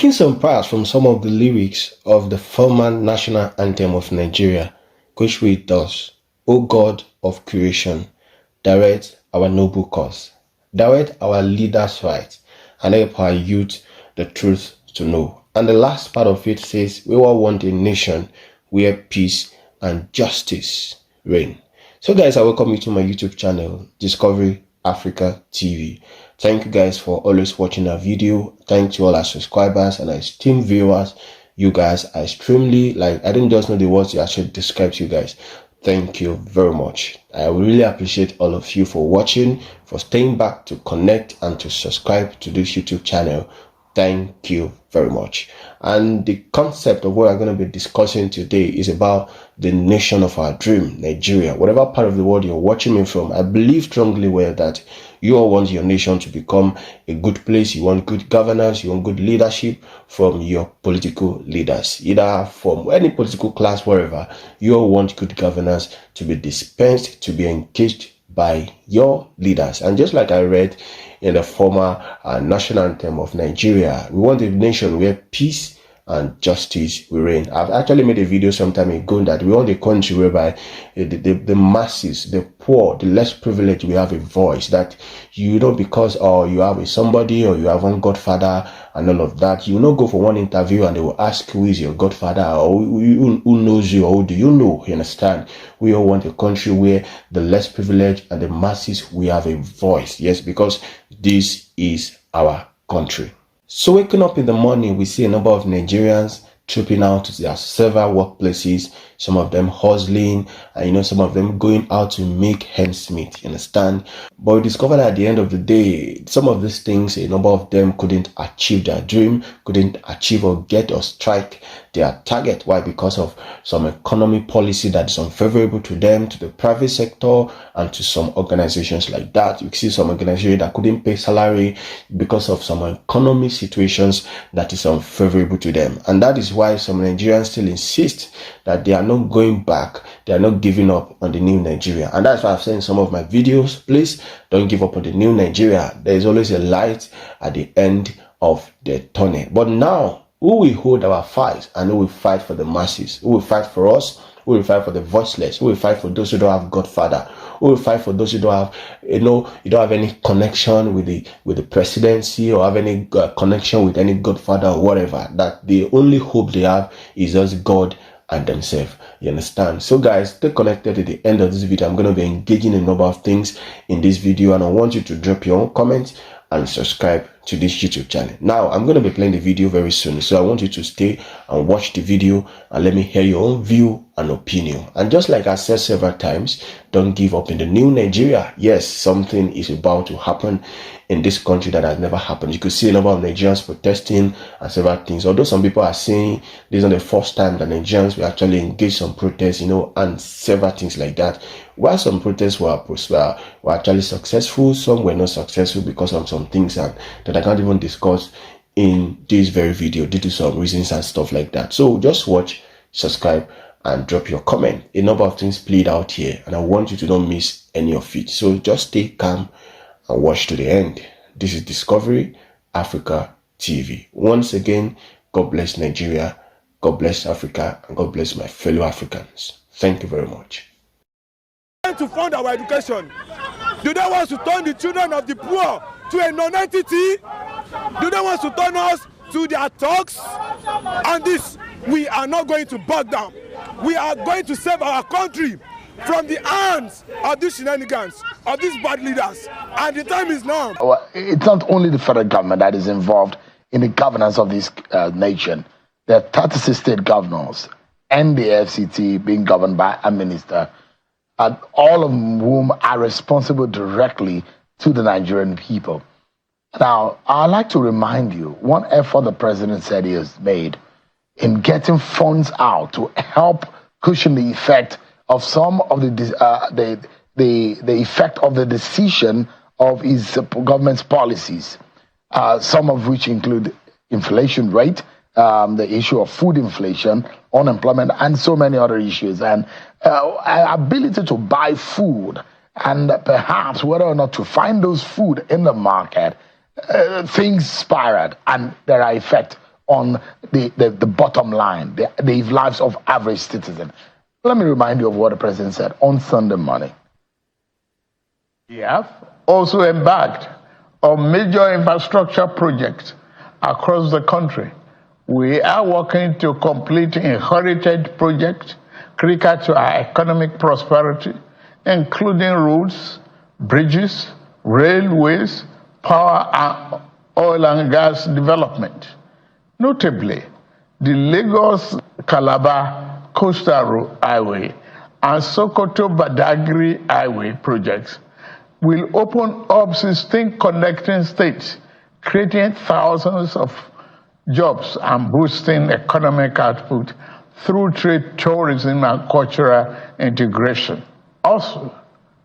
Taking some parts from some of the lyrics of the former national anthem of Nigeria, which read thus: O God of creation, direct our noble cause, direct our leaders' right, and help our youth the truth to know. And the last part of it says, we all want a nation where peace and justice reign. So guys, I welcome you to my YouTube channel, Discovery Africa TV. Thank you guys for always watching our video. Thank you all our subscribers and our esteemed viewers. You guys are extremely, I don't just know the words I should describe to you guys. Thank you very much. I really appreciate all of you for watching, for staying back to connect and to subscribe to this YouTube channel. Thank you very much. And the concept of what we're going to be discussing today is about the nation of our dream, Nigeria. Whatever part of the world you're watching me from, I believe strongly that you all want your nation to become a good place. You want good governance, you want good leadership from your political leaders, either from any political class, wherever. You all want good governance to be dispensed, to be engaged by your leaders. And just like I read in the former national anthem of Nigeria, we want a nation where peace and justice will reign. I've actually made a video some time ago that we want a country whereby the masses, the poor, the less privileged, we have a voice. That you know, because you have a somebody or you have one godfather and all of that, you not go for one interview and they will ask who is your godfather or who knows you or who do you know. You understand? We all want a country where the less privileged and the masses, we have a voice. Yes, because this is our country. So waking up in the morning, we see a number of Nigerians trooping out to their several workplaces, some of them hustling, and some of them going out to make ends meet, you understand? But we discovered at the end of the day, some of these things, a number of them couldn't achieve their dream, couldn't achieve or get or strike their target. Why? Because of some economy policy that is unfavorable to them, to the private sector, and to some organizations like that. You see some organizations that couldn't pay salary because of some economy situations that is unfavorable to them. And that is why some Nigerians still insist that they are not going back, they are not giving up on the new Nigeria. And that's why I've said in some of my videos, please don't give up on the new Nigeria. There is always a light at the end of the tunnel. But now, who will hold our fight and who will fight for the masses? Who will fight for us? Who will fight for the voiceless? Who will fight for those who don't have Godfather? Who will fight for those who don't have, you don't have any connection with the presidency or have any connection with any Godfather or whatever? That the only hope they have is just God and themselves. You understand? So guys, stay connected to the end of this video. I'm going to be engaging in a number of things in this video, and I want you to drop your own comments and subscribe to this YouTube channel. Now, I'm going to be playing the video very soon, so I want you to stay and watch the video and let me hear your own view and opinion. And just like I said several times, don't give up in the new Nigeria. Yes, something is about to happen in this country that has never happened. You could see a number of Nigerians protesting and several things. Although some people are saying this is not the first time that Nigerians will actually engage some protests, and several things like that. While some protests were actually successful, some were not successful because of some things that I can't even discuss in this very video due to some reasons and stuff like that. So just watch, subscribe, and drop your comment. A number of things played out here, and I want you to not miss any of it. So just stay calm and watch to the end. This is Discovery Africa TV. Once again, God bless Nigeria, God bless Africa, and God bless my fellow Africans. Thank you very much. To fund our education, do they want to turn the children of the poor to a non-entity? Do they want to turn us to their thugs? And this, we are not going to back down. We are going to save our country from the hands of these shenanigans, of these bad leaders. And the time is now. Well, it's not only the federal government that is involved in the governance of this nation. There are 36 state governors and the FCT being governed by a minister, all of whom are responsible directly to the Nigerian people. Now, I'd like to remind you, one effort the president said he has made in getting funds out to help cushion the effect of some of the effect of the decision of his government's policies, some of which include inflation rate, the issue of food inflation, unemployment, and so many other issues, and ability to buy food, and perhaps whether or not to find those food in the market. Things spiraled, and there are effects on the bottom line, the lives of average citizens. Let me remind you of what the president said on Sunday morning. We have also embarked on major infrastructure projects across the country. We are working to complete inherited projects critical to our economic prosperity, including roads, bridges, railways, power and oil and gas development. Notably, the Lagos-Calabar Coastal Highway and Sokoto-Badagry Highway projects will open up 16 connecting states, creating thousands of jobs and boosting economic output through trade, tourism, and cultural integration. Also,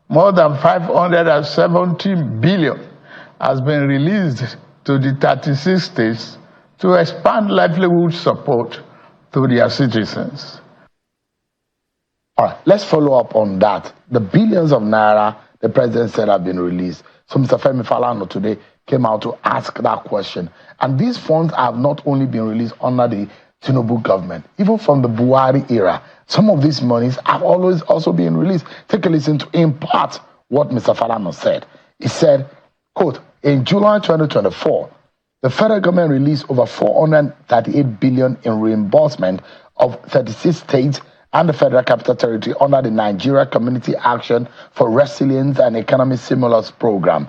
more than 570 billion has been released to the 36 states to expand livelihood support to their citizens. All right, let's follow up on that. The billions of naira the president said have been released. So Mr. Femi Falana today came out to ask that question. And these funds have not only been released under the Tinubu government, even from the Buhari era. Some of these monies have always also been released. Take a listen to, in part, what Mr. Falana said. He said, quote, in July 2024, the federal government released over 438 billion in reimbursement of 36 states and the Federal Capital Territory under the Nigeria Community Action for Resilience and Economic Stimulus Program.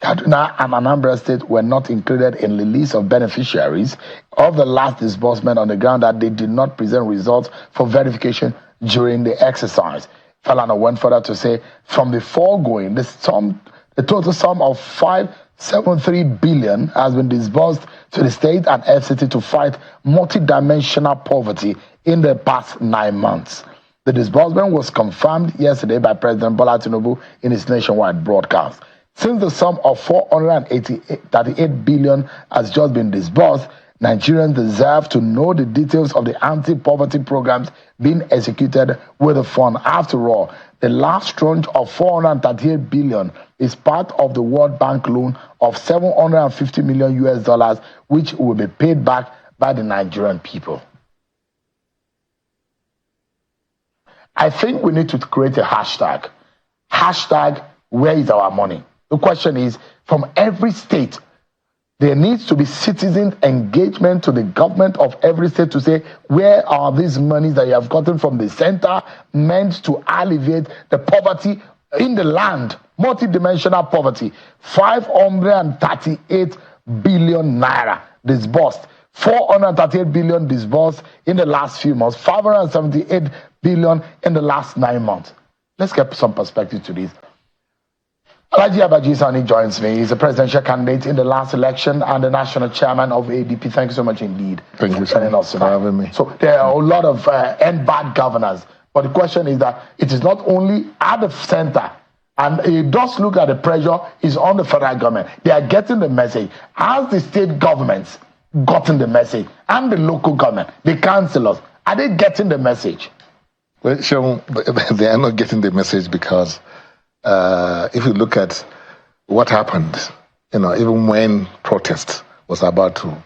Kaduna and Anambra State were not included in the list of beneficiaries of the last disbursement on the ground that they did not present results for verification during the exercise. Falana went further to say, from the foregoing, the total sum of 573 billion has been disbursed to the state and FCT to fight multidimensional poverty in the past 9 months. The disbursement was confirmed yesterday by President Bola Tinubu in his nationwide broadcast. Since the sum of 438 billion has just been disbursed, Nigerians deserve to know the details of the anti-poverty programs being executed with the fund. After all, the last tranche of 438 billion is part of the World Bank loan of $750 million, which will be paid back by the Nigerian people. I think we need to create a hashtag. Hashtag, where is our money? The question is, from every state, there needs to be citizen engagement to the government of every state to say, where are these monies that you have gotten from the center meant to alleviate the poverty in the land, multidimensional poverty? 538 billion naira disbursed. 438 billion disbursed in the last few months. 578 billion in the last 9 months. Let's get some perspective to this. Alhaji Abaji Sani joins me. He's a presidential candidate in the last election and the national chairman of ADP. Thank you so much indeed. Thank you, sir, for having me. So there are a lot of end bad governors. But the question is that it is not only at the center, and it does look at the pressure is on the federal government. They are getting the message. As the state governments gotten the message, and the local government, the councillors, are they getting the message? Well, Sean, they are not getting the message because if you look at what happened, even when protest was about to,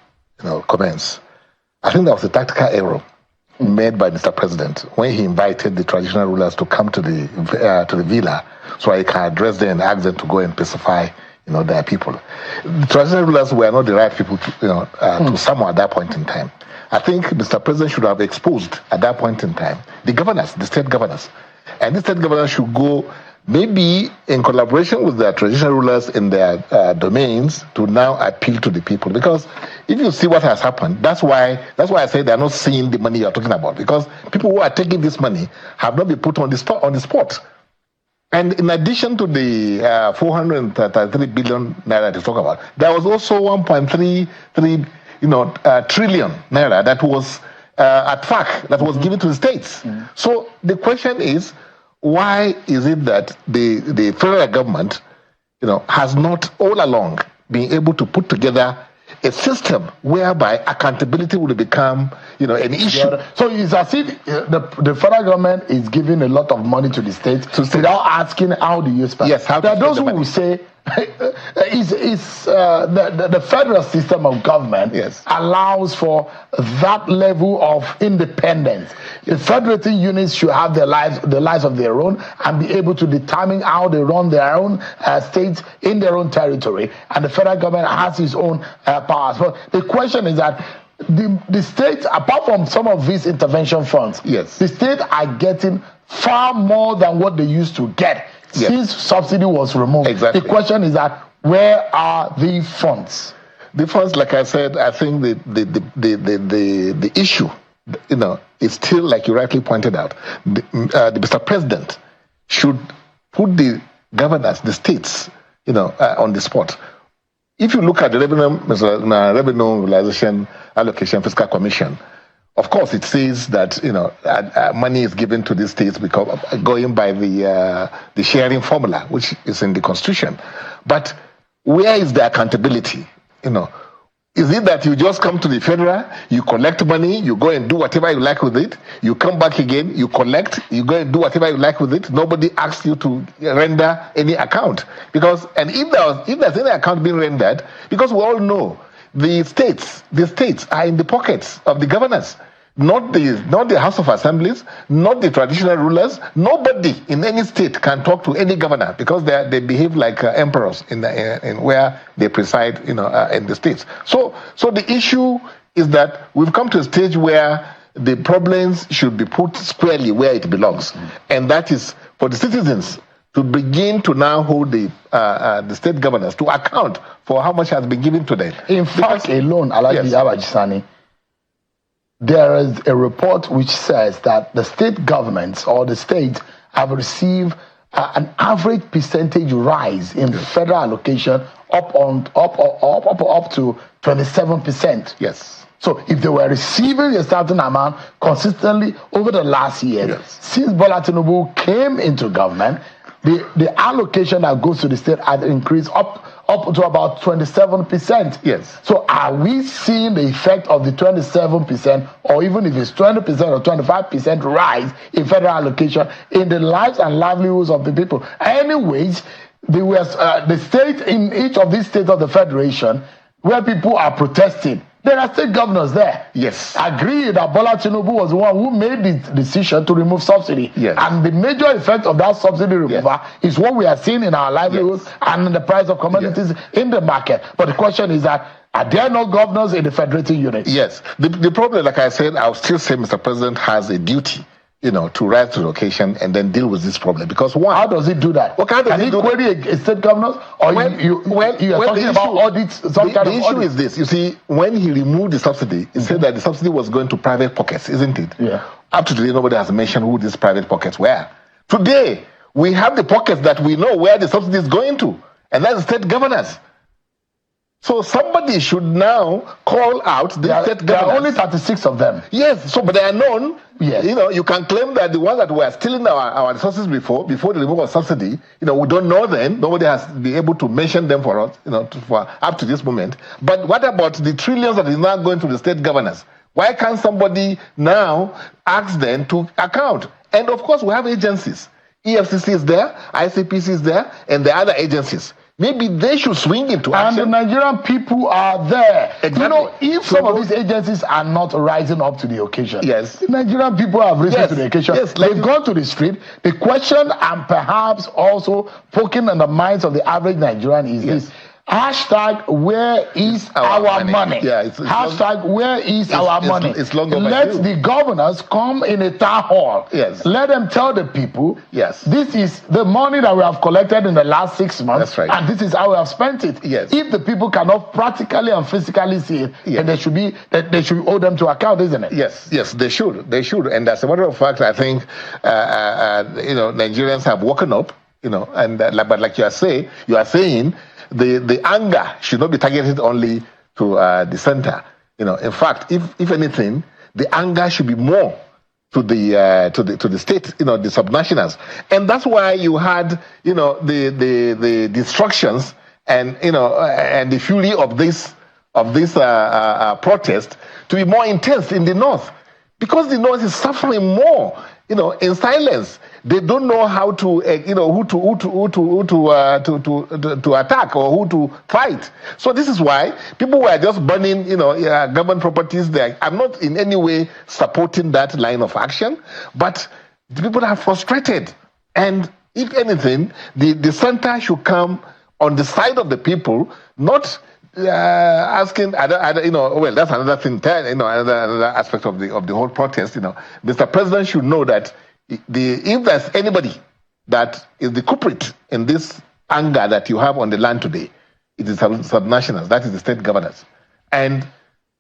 commence, I think that was a tactical error made by Mr. President when he invited the traditional rulers to come to the villa so he can address them and ask them to go and pacify, their people. The traditional rulers were not the right people to summon at that point in time. I think Mr. President should have exposed at that point in time the governors, the state governors, and the state governors should go maybe in collaboration with the traditional rulers in their domains to now appeal to the people. Because if you see what has happened, that's why I say they're not seeing the money you're talking about. Because people who are taking this money have not been put on the spot. And in addition to the 433 billion naira to talk about, there was also 1.33 trillion naira that was at FAC that was given to the states. So the question is, why is it that the federal government, has not all along been able to put together a system whereby accountability will become, an issue? So it's as if the federal government is giving a lot of money to the states without asking how do you spend. Yes, how there are those who money will say the federal system of government allows for that level of independence. The federating units should have the lives of their own and be able to determine how they run their own states in their own territory, and the federal government has its own powers. But the question is that the states, apart from some of these intervention funds, the states are getting far more than what they used to get since subsidy was removed. The question is that where are the funds? The funds, like I said, I think the issue, is still, like you rightly pointed out, the Mr. President should put the governors, the states, on the spot. If you look at the Revenue Mobilization Allocation Fiscal Commission, of course, it says that money is given to the states because going by the sharing formula, which is in the Constitution. But where is the accountability? Is it that you just come to the federal, you collect money, you go and do whatever you like with it, you come back again, you collect, you go and do whatever you like with it, nobody asks you to render any account? And if there's any account being rendered, because we all know the states are in the pockets of the governors, not the House of Assemblies, not the traditional rulers. Nobody in any state can talk to any governor because they behave like emperors in where they preside, in the states. So the issue is that we've come to a stage where the problems should be put squarely where it belongs, and that is for the citizens to begin to now hold the state governors to account for how much has been given to them. In fact, alone, Alhaji Abajisani, there is a report which says that the state governments or the states have received an average percentage rise in federal allocation up to 27%. Yes. So if they were receiving a certain amount consistently over the last year, since Bola Tinubu came into government, the allocation that goes to the state has increased up to about 27%. Yes. So are we seeing the effect of the 27%, or even if it's 20% or 25% rise in federal allocation in the lives and livelihoods of the people? Anyways, the state, in each of these states of the federation where people are protesting, there are state governors there. Yes. Agree that Bola Tinubu was the one who made the decision to remove subsidy. Yes. And the major effect of that subsidy removal is what we are seeing in our livelihoods and in the price of commodities in the market. But the question is that, are there no governors in the federating unit? Yes. The problem, like I said, I'll still say Mr. President has a duty, to rise to the occasion and then deal with this problem. Because one, how does he do that? Can he query a state governors? Or you are talking about audits? The issue is this. You see, when he removed the subsidy, he said that the subsidy was going to private pockets, isn't it? Yeah. Up to today, nobody has mentioned who these private pockets were. Today, we have the pockets that we know where the subsidy is going to, and that's the state governors. So somebody should now call out the state governors. There are only 36 of them. Yes, but they are known. Yes. You can claim that the ones that were stealing our resources before the removal of subsidy, we don't know them. Nobody has been able to mention them for us, for up to this moment. But what about the trillions that is now going to the state governors? Why can't somebody now ask them to account? And of course, we have agencies. EFCC is there, ICPC is there, and the other agencies. Maybe they should swing into action. And the Nigerian people are there. Exactly. If some of these agencies are not rising up to the occasion, the Nigerian people have risen to the occasion. They've gone to the street. The question, and perhaps also poking in the minds of the average Nigerian, is this. Hashtag, where is our money? Hashtag, where is our money? It's long overdue. Let the governors come in a town hall. Yes. Let them tell the people, yes, this is the money that we have collected in the last 6 months. That's right. And this is how we have spent it. Yes. If the people cannot practically and physically see it, then they should hold them to account, isn't it? Yes, they should. And as a matter of fact, I think Nigerians have woken up, and but like you are saying, the anger should not be targeted only to the center. In fact, if anything, the anger should be more to the state, the subnationals, and that's why you had the destructions and and the fury of this protest to be more intense in the north, because the north is suffering more, in silence. they don't know how to, who to attack or who to fight. So this is why people were just burning, government properties there. I'm not in any way supporting that line of action, but the people are frustrated. And if anything, the center should come on the side of the people, not asking well, that's another thing, another aspect of the whole protest. Mr. President should know that if there's anybody that is the culprit in this anger that you have on the land today, it is subnationals, that is the state governors. And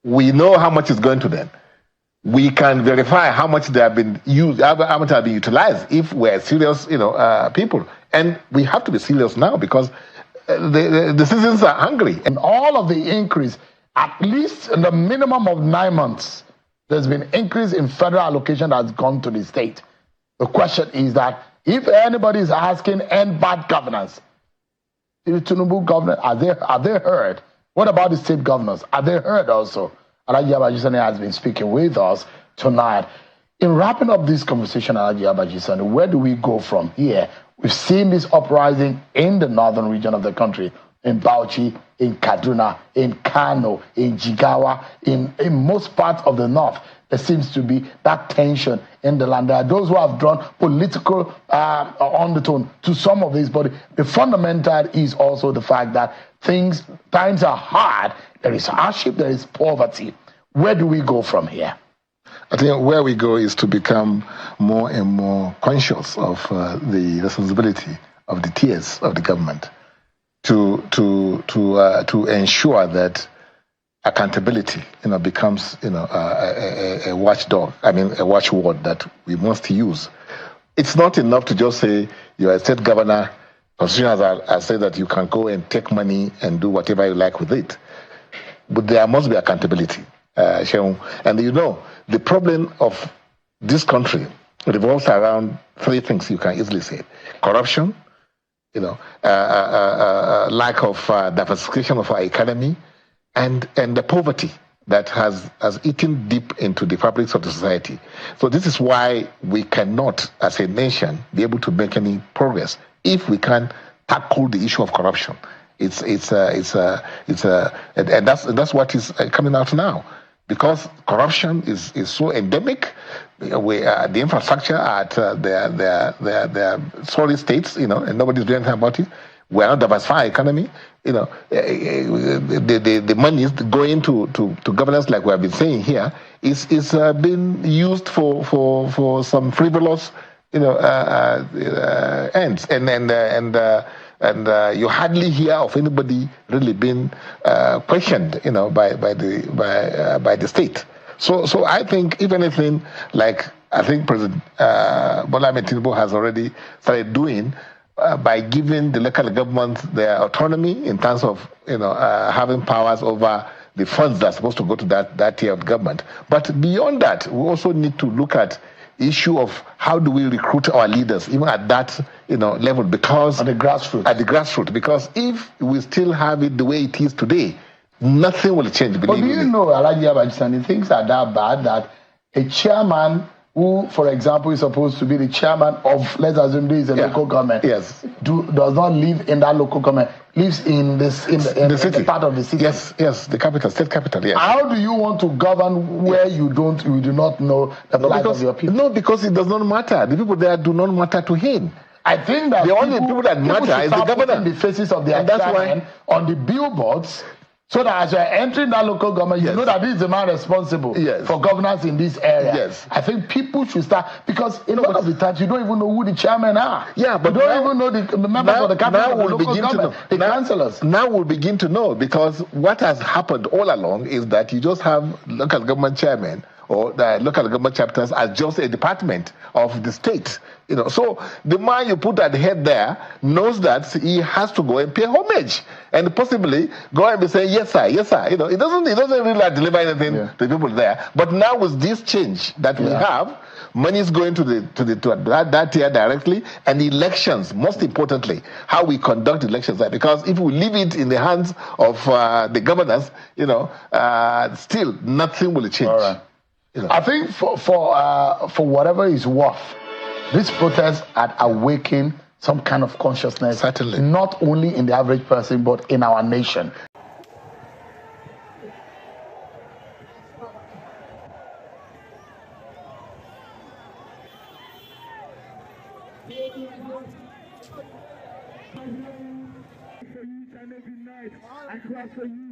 we know how much is going to them. We can verify how much they have been used, how much have been utilized if we're serious, people. And we have to be serious now because the citizens are hungry. And all of the increase, at least in the minimum of 9 months, there's been increase in federal allocation that's gone to the state. The question is that if anybody is asking end bad governance, the Tinubu government, are they heard? What about the state governors? Are they heard also? Alhaji Abajisani has been speaking with us tonight. In wrapping up this conversation, Alhaji Abajisani, where do we go from here? We've seen this uprising in the northern region of the country, in Bauchi, in Kaduna, in Kano, in Jigawa, in most parts of the north. There seems to be that tension in the land. There are those who have drawn political undertone to some of this, but the fundamental is also the fact that times are hard. There is hardship, there is poverty. Where do we go from here? I think where we go is to become more and more conscious of the responsibility of the tiers of the government to ensure that accountability, becomes, a watchdog. A watchword that we must use. It's not enough to just say you're a state governor. Constitution has said that you can go and take money and do whatever you like with it, but there must be accountability. And the problem of this country revolves around three things you can easily say: corruption, lack of diversification of our economy, and the poverty that has eaten deep into the fabrics of the society. So this is why we cannot, as a nation, be able to make any progress if we can't tackle the issue of corruption. And that's what is coming out now. Because corruption is so endemic, the infrastructure at their sorry states, and nobody's doing anything about it. We are not diversifying economy. The money is going to governance, like we have been saying here, is being used for some frivolous, ends, and you hardly hear of anybody really being questioned, by the state. So I think, if anything, I think President Bola Ahmed Tinubu has already started doing by giving the local governments their autonomy in terms of having powers over the funds that are supposed to go to that tier of government. But beyond that, we also need to look at issue of how do we recruit our leaders, even at that level, because at the grassroots. Because if we still have it the way it is today, nothing will change. But do you know, Alhaji Abajisani, things are that bad that a chairman who, for example, is supposed to be the chairman of, let's assume this is a local government, yes, does not live in that local government, lives in the city, part of the city. Yes, the capital, state capital. Yes. How do you want to govern where you do not know the plight of your people? No, because it does not matter. The people there do not matter to him. I think that the only people that matter is the governor. The faces of their chairman on the billboards, so that as you're entering that local government, you know that this is the man responsible for governance in this area. Yes. I think people should start, because a lot of the times you don't even know who the chairman are. Yeah, but you don't even know the members of the cabinet, the local government, the councillors. Now we'll begin to know, because what has happened all along is that you just have local government chairmen or the local government chapters as just a department of the state. So the man you put at the head there knows that he has to go and pay homage and possibly go and be saying, yes, sir, yes, sir. It doesn't really deliver anything to the people there. But now with this change that we have, money is going to that tier directly, and elections, most importantly, how we conduct elections there. Because if we leave it in the hands of the governors, still nothing will change. All right. I think for whatever is worth, This protest had awakened some kind of consciousness, Certainly. not only in the average person, but in our nation. Across the